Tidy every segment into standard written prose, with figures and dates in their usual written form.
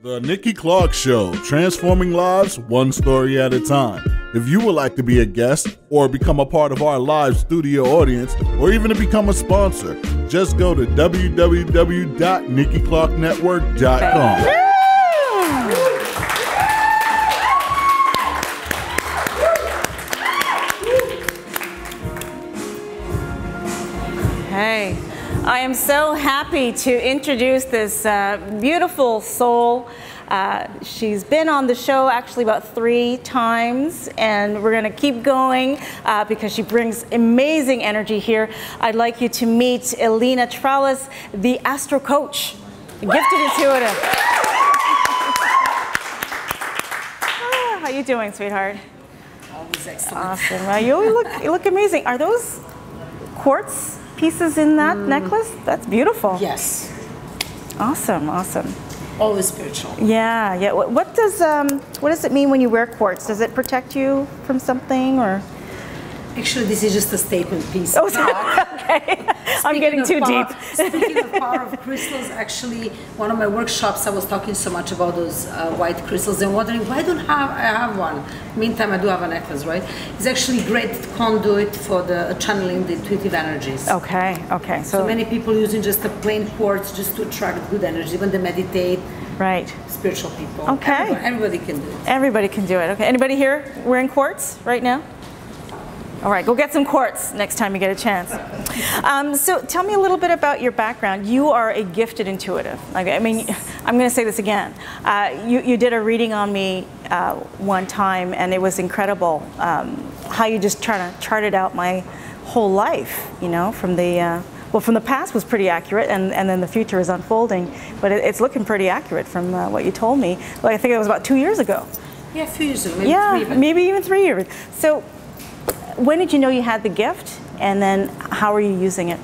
The Nikki Clarke Show, transforming lives one story at a time. If you would like to be a guest or become a part of our live studio audience or even to become a sponsor, just go to www.NikkiClarkeNetwork.com. Hey, I am so happy to introduce this beautiful soul. She's been on the show actually about 3 times, and we're going to keep going because she brings amazing energy here. I'd like you to meet ILINA TROWLES, the Astro Coach, gifted intuitive. How you doing, sweetheart? Always excellent. Awesome. Well, you look amazing. Are those quartz pieces in that necklace? That's beautiful. Yes. Awesome, awesome. Always spiritual. Yeah, yeah. What does it mean when you wear quartz? Does it protect you from something, or? Actually, this is just a statement piece. Oh, okay. I'm getting too deep. Speaking of power of crystals, actually, one of my workshops, I was talking so much about those white crystals and wondering why don't I have one. Meantime, I do have a necklace, right? It's actually great conduit for the channeling the intuitive energies. Okay, okay. So many people using just a plain quartz just to attract good energy when they meditate. Right. Spiritual people. Okay. Everybody can do it. Everybody can do it. Okay. Anybody here wearing quartz right now? All right, go get some quartz next time you get a chance. So tell me a little bit about your background. You are a gifted intuitive. Okay, I mean, I'm going to say this again. You did a reading on me one time, and it was incredible how you just charted out my whole life, you know, from the past was pretty accurate, and then the future is unfolding. But it's looking pretty accurate from what you told me. Well, I think it was about 2 years ago. Yeah, a few years ago, maybe 3 even. Maybe even 3 years. So when did you know you had the gift, and then how are you using it?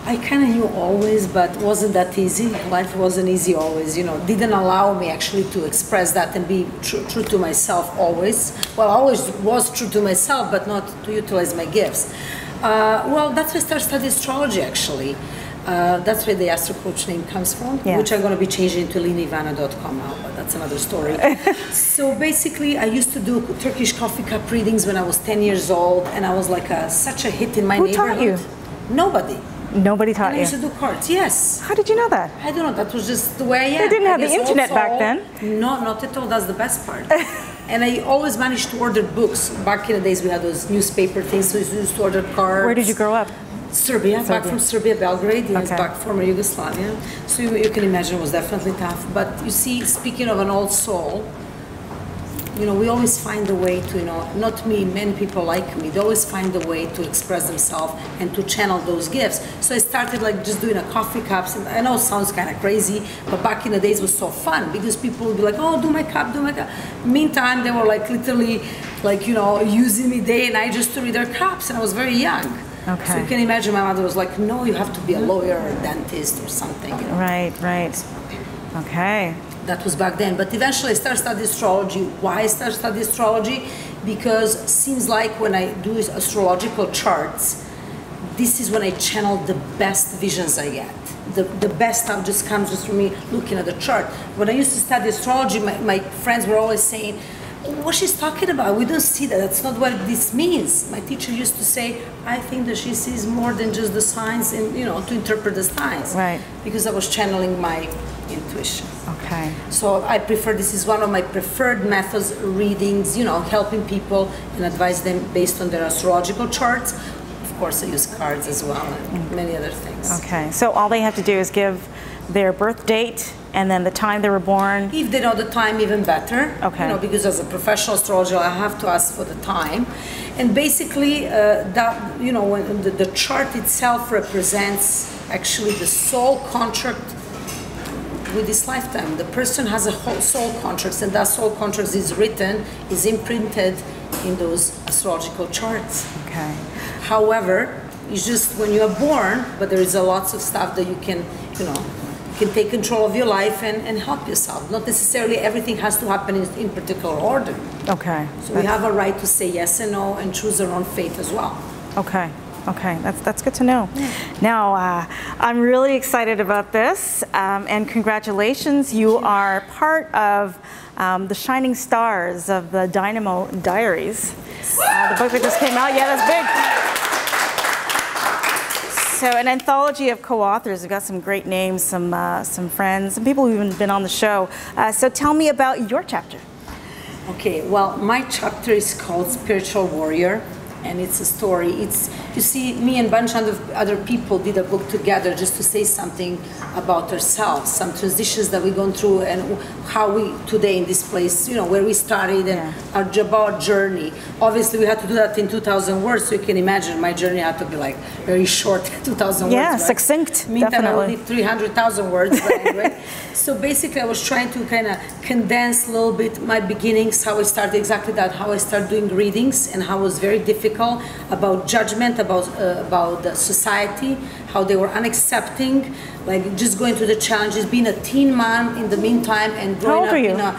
I kind of knew always, but wasn't that easy. Life wasn't easy always, you know. Didn't allow me actually to express that and be true to myself always. Well, I always was true to myself, but not to utilize my gifts. Well, that's why I started studying astrology, actually. That's where the Astro Coach name comes from, which I'm going to be changing to ILINATROWLES.com now, but that's another story. So basically, I used to do Turkish coffee cup readings when I was 10 years old, and I was like such a hit in my neighborhood. Who taught you? Nobody. Nobody taught you? I used to do cards, yes. How did you know that? I don't know, that was just the way I am. They didn't have the internet back then. No, not at all, that's the best part. And I always managed to order books. Back in the days, we had those newspaper things, so we used to order cards. Where did you grow up? Serbia, back from Serbia, Belgrade, back former Yugoslavia. So you can imagine it was definitely tough. But you see, speaking of an old soul, you know, we always find a way to, you know, not me, many people like me, they always find a way to express themselves and to channel those gifts. So I started like just doing a coffee cups, and I know it sounds kind of crazy, but back in the days it was so fun because people would be like, oh, do my cup, do my cup. Meantime, they were like literally like, you know, using me day and night just to read their cups, and I was very young. Okay. So you can imagine my mother was like, no, you have to be a lawyer or a dentist or something. You know? Right, right. Okay. That was back then. But eventually I started studying astrology. Why I started studying astrology? Because it seems like when I do astrological charts, this is when I channel the best visions I get. The best stuff just comes just from me looking at the chart. When I used to study astrology, my friends were always saying, what she's talking about, we don't see that, that's not what this means. My teacher used to say, I think that she sees more than just the signs and, you know, to interpret the signs. Right. Because I was channeling my intuition. Okay. So I prefer, this is one of my preferred methods, readings, you know, helping people and advise them based on their astrological charts. Of course, I use cards as well and many other things. Okay, so all they have to do is give their birth date and then the time they were born. If they know the time, even better. Okay. You know, because as a professional astrologer, I have to ask for the time. And basically, that, you know, when the chart itself represents actually the soul contract with this lifetime. The person has a whole soul contract, and that soul contract is written, is imprinted in those astrological charts. Okay. However, it's just when you are born, but there is a lots of stuff that you can, you know, you can take control of your life and help yourself. Not necessarily everything has to happen in particular order. Okay. So we have a right to say yes and no and choose our own fate as well. Okay. Okay, that's good to know. Yeah. Now, I'm really excited about this, and congratulations. You are part of the shining stars of the Dynamo Diaries. The book that just came out. Yeah, that's big. So, an anthology of co-authors. We've got some great names, some friends, some people who've even been on the show. So, tell me about your chapter. Okay, well, my chapter is called Spiritual Warrior, and it's a story. It's, you see, me and a bunch of other people did a book together just to say something about ourselves, some transitions that we've gone through, and how we today in this place, you know, where we started, and our journey. Obviously, we had to do that in 2,000 words, so you can imagine my journey had to be like very short, 2,000 words. Yeah, right? succinct. Meantime, I definitely. only 300,000 words. But anyway, so basically, I was trying to kind of condense a little bit my beginnings, how I started exactly that, how I started doing readings, and how it was very difficult about judgment, about the society, how they were unaccepting, like just going through the challenges, being a teen mom in the meantime, and growing up in a.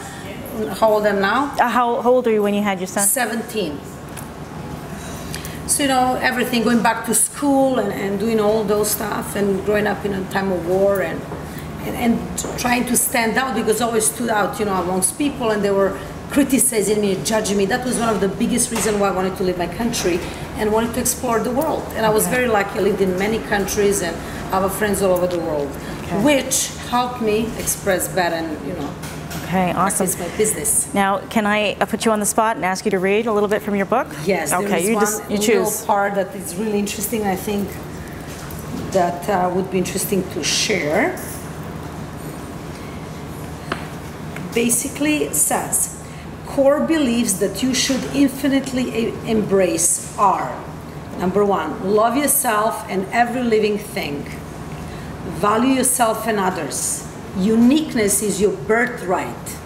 How old am I now? How old are you when you had your son? 17. So, you know, everything, going back to school and doing all those stuff, and growing up in a time of war, and trying to stand out, because I always stood out, you know, amongst people, and they were criticizing me, judging me. That was one of the biggest reasons why I wanted to leave my country and wanted to explore the world. And I was very lucky. I lived in many countries and I have friends all over the world, which helped me express better and, you know, awesome. It's my business. Now, can I put you on the spot and ask you to read a little bit from your book? Yes. Okay, you choose. Little part that is really interesting. I think that would be interesting to share. Basically, it says, core beliefs that you should infinitely embrace are: number 1, love yourself and every living thing. Value yourself and others. Uniqueness is your birthright.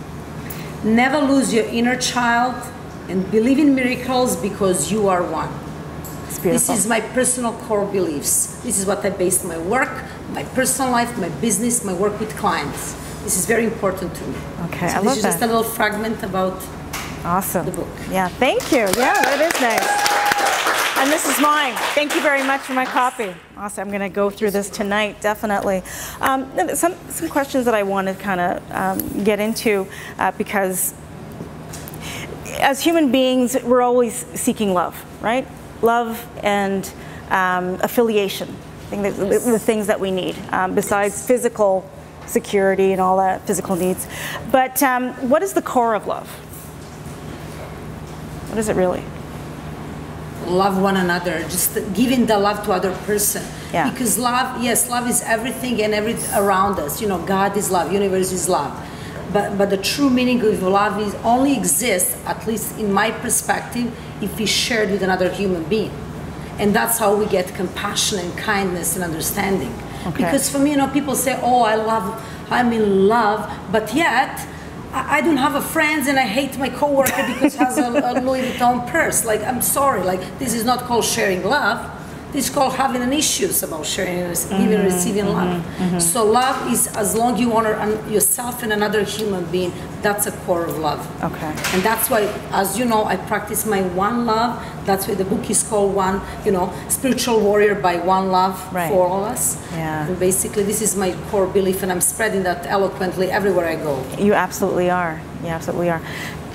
Never lose your inner child, and believe in miracles because you are one. This is my personal core beliefs. This is what I based my work, my personal life, my business, my work with clients. This is very important to me. Okay, so I love that. This is just a little fragment about the book. Yeah, thank you. Yeah, that is nice. And this is mine. Thank you very much for my copy. Awesome. I'm going to go through this tonight, definitely. Some questions that I want to kind of get into, because as human beings, we're always seeking love, right? Love and affiliation, the things that we need, besides physical security and all that, physical needs. But what is the core of love? What is it really? Love one another, just giving the love to other person. Yeah. Because love, yes, love is everything and everything around us. You know, God is love, universe is love. But the true meaning of love is only exists, at least in my perspective, if it's shared with another human being. And that's how we get compassion and kindness and understanding. Okay. Because for me, you know, people say, oh, I'm in love, but yet I don't have a friends and I hate my coworker because he has a Louis Vuitton purse. Like, I'm sorry, like, this is not called sharing love. This is called having an issues about sharing and giving and receiving love. So love is, as long as you honor yourself and another human being, that's a core of love. Okay. And that's why, as you know, I practice my one love. That's why the book is called One, you know, Spiritual Warrior by One Love for all of us. Yeah. And basically, this is my core belief, and I'm spreading that eloquently everywhere I go. You absolutely are. You absolutely are.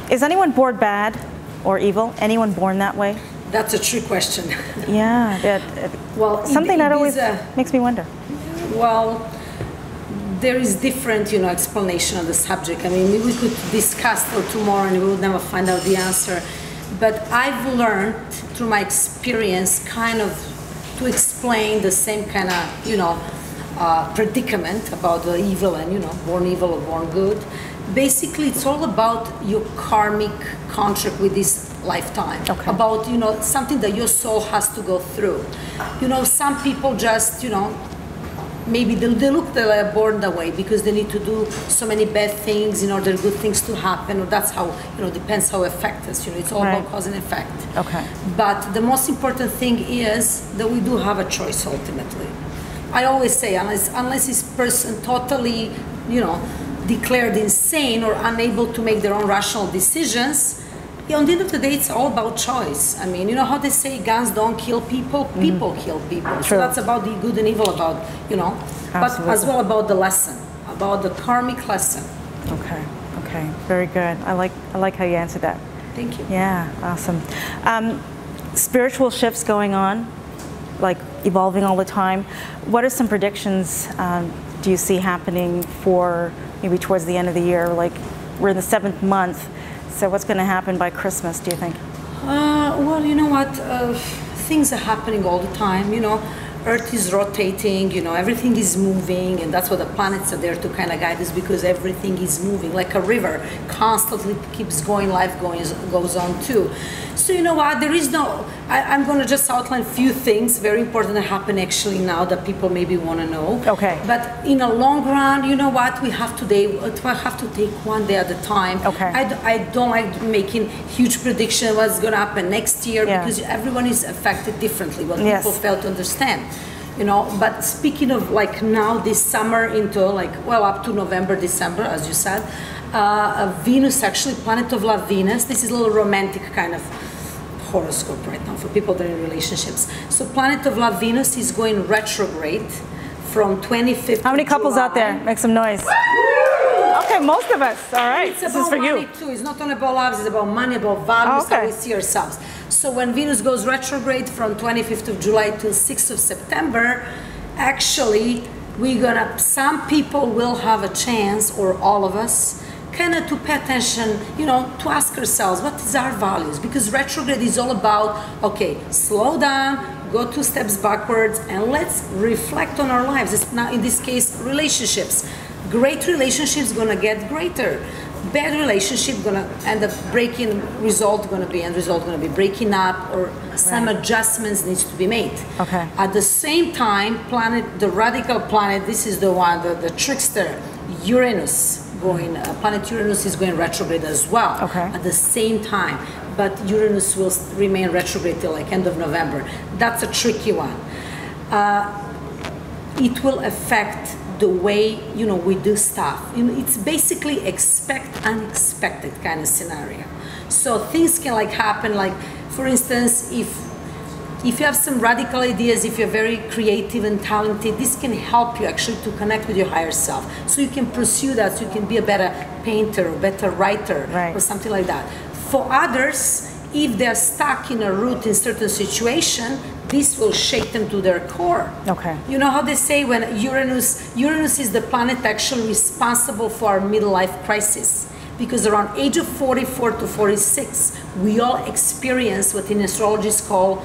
Is anyone born bad or evil? Anyone born that way? That's a trick question. Yeah. Well, something that always makes me wonder. Well, there is different, you know, explanation of the subject. I mean, we could discuss till tomorrow and we would never find out the answer. But I've learned through my experience kind of to explain the same kind of, you know, predicament about the evil and, you know, born evil or born good. Basically, it's all about your karmic contract with this lifetime. Okay. About, you know, something that your soul has to go through. You know, some people just, you know, maybe they look that they're born that way because they need to do so many bad things in order good things to happen, or that's how, you know, depends how it affects us. You know, it's all about cause and effect. Okay. But the most important thing is that we do have a choice ultimately. I always say, unless this person totally, you know, declared insane or unable to make their own rational decisions, Yeah, on the end of the day, it's all about choice. I mean, you know how they say guns don't kill people? People kill people. True. So that's about the good and evil, about, you know, but as well about the lesson, about the karmic lesson. Okay, okay, very good. I like how you answered that. Thank you. Yeah, awesome. Spiritual shifts going on, like evolving all the time. What are some predictions do you see happening for maybe towards the end of the year? Like we're in the 7th month, so what's going to happen by Christmas, do you think? Well, you know what? Things are happening all the time, you know. Earth is rotating, you know, everything is moving, and that's what the planets are there to kind of guide us, because everything is moving like a river, constantly keeps going, life goes on too. So you know what, there is no, I'm going to just outline a few things very important that happen actually now that people maybe want to know. Okay. But in a long run, you know what, we have to take one day at a time. Okay. I don't like making huge predictions what's going to happen next year, because everyone is affected differently, what people fail to understand. You know, but speaking of like now this summer into like, well, up to November, December, as you said, Venus, actually, planet of love, Venus, this is a little romantic kind of horoscope right now for people that are in relationships. So planet of love, Venus is going retrograde from 25th. How many couples out there? Make some noise. Okay, most of us. All right, it's this about is for money you. too. It's not only about love, it's about money, about values, how we see ourselves. So when Venus goes retrograde from 25th of July till 6th of September, actually, some people will have a chance, or all of us, kind of to pay attention, you know, to ask ourselves, what is our values? Because retrograde is all about, okay, slow down, go 2 steps backwards, and let's reflect on our lives. It's now, in this case, relationships. Great relationships gonna get greater. Bad relationship gonna end up breaking, end result gonna be breaking up, or some adjustments needs to be made. Okay. At the same time, the radical planet, this is the one, the trickster, Uranus going, planet Uranus is going retrograde as well. Okay. At the same time, but Uranus will remain retrograde till like end of November. That's a tricky one. It will affect the way, you know, we do stuff. You know, it's basically expect unexpected kind of scenario. So things can like happen, like for instance, if you have some radical ideas, if you're very creative and talented, this can help you actually to connect with your higher self. So you can pursue that, so you can be a better painter or better writer, or something like that. For others, if they're stuck in a route in certain situation, this will shake them to their core. Okay. You know how they say when Uranus is the planet actually responsible for our midlife crisis, because around age of 44 to 46, we all experience what in astrology is called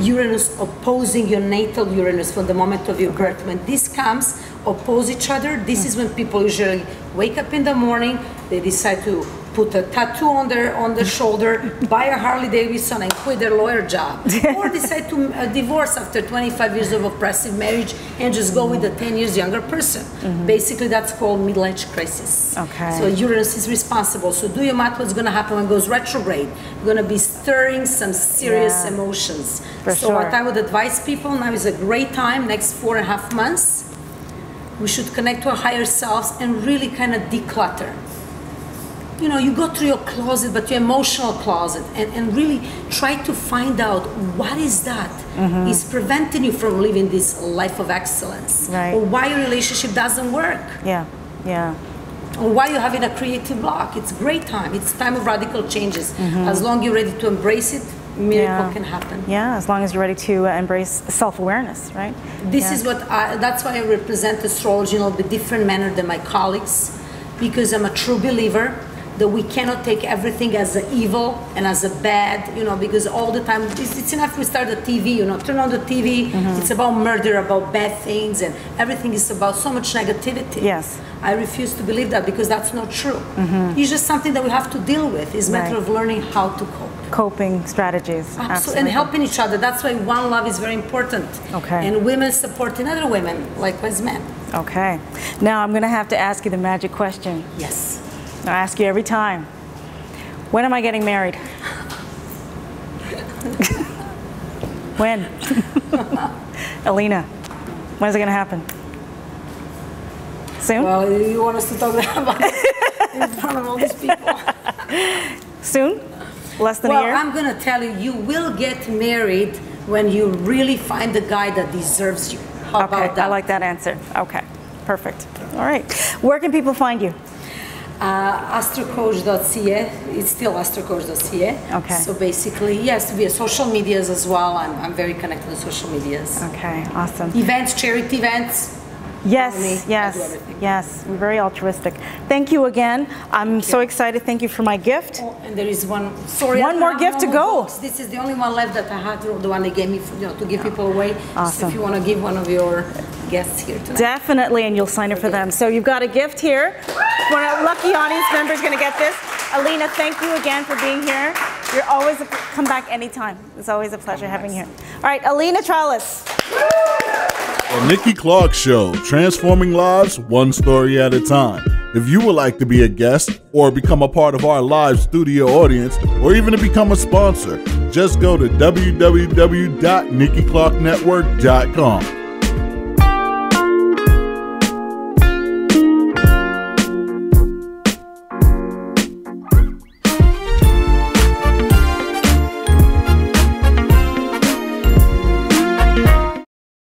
Uranus opposing your natal Uranus from the moment of your birth. When this comes, oppose each other, this is when people usually wake up in the morning, they decide to put a tattoo on their shoulder, buy a Harley Davidson and quit their lawyer job, or decide to divorce after 25 years of oppressive marriage and just go with a 10 years younger person. Basically, that's called midlife crisis. Okay. So Uranus is responsible. So do your math, what's going to happen when it goes retrograde? You're going to be stirring some serious emotions. So what I would advise people now is a great time, next 4.5 months, we should connect to our higher selves and really kind of declutter. You know, you go through your closet, but your emotional closet, and really try to find out what is that is preventing you from living this life of excellence, or why your relationship doesn't work. Or why you're having a creative block. It's a great time. It's time of radical changes. As long as you're ready to embrace it, miracle can happen. Yeah, as long as you're ready to embrace self-awareness, right? This is what that's why I represent astrology in a little bit different manner than my colleagues, because I'm a true believer that we cannot take everything as a evil and as a bad, you know, because all the time, it's enough we start the TV, you know, turn on the TV, it's about murder, about bad things, and everything is about so much negativity. Yes. I refuse to believe that, because that's not true. It's just something that we have to deal with. It's a matter of learning how to cope. Coping strategies. Absolutely. And helping each other. That's why one love is very important. Okay. And women supporting other women, likewise men. Okay. Now I'm going to have to ask you the magic question. Yes. I ask you every time. When am I getting married? When? ILINA, when is it going to happen? Soon? Well, you want us to talk about it in front of all these people. Soon? Less than a year? Well, I'm going to tell you, you will get married when you really find the guy that deserves you. How about that? I like that answer. Okay, perfect. All right. Where can people find you? astrocoach.ca. It's still astrocoach.ca. Okay. So basically, yes, we have social medias as well. I'm very connected to social medias. Okay, awesome. Events, charity events. Yes, yes. We're very altruistic. Thank you again. I'm so excited. Thank you for my gift. Oh, and there is one. Sorry, one more gift to go. Books. This is the only one left that I had. The one they gave me, to give people away. Awesome. So if you want to give one of your guests here tonight. Definitely, and you'll sign it for them. So you've got a gift here. One lucky audience member is going to get this. ILINA, thank you again for being here. You're always come back anytime. It's always a pleasure having you here. All right, ILINA TROWLES. The Nikki Clarke Show, transforming lives one story at a time. If you would like to be a guest or become a part of our live studio audience or even to become a sponsor, just go to www.NikkiClarkeNetwork.com.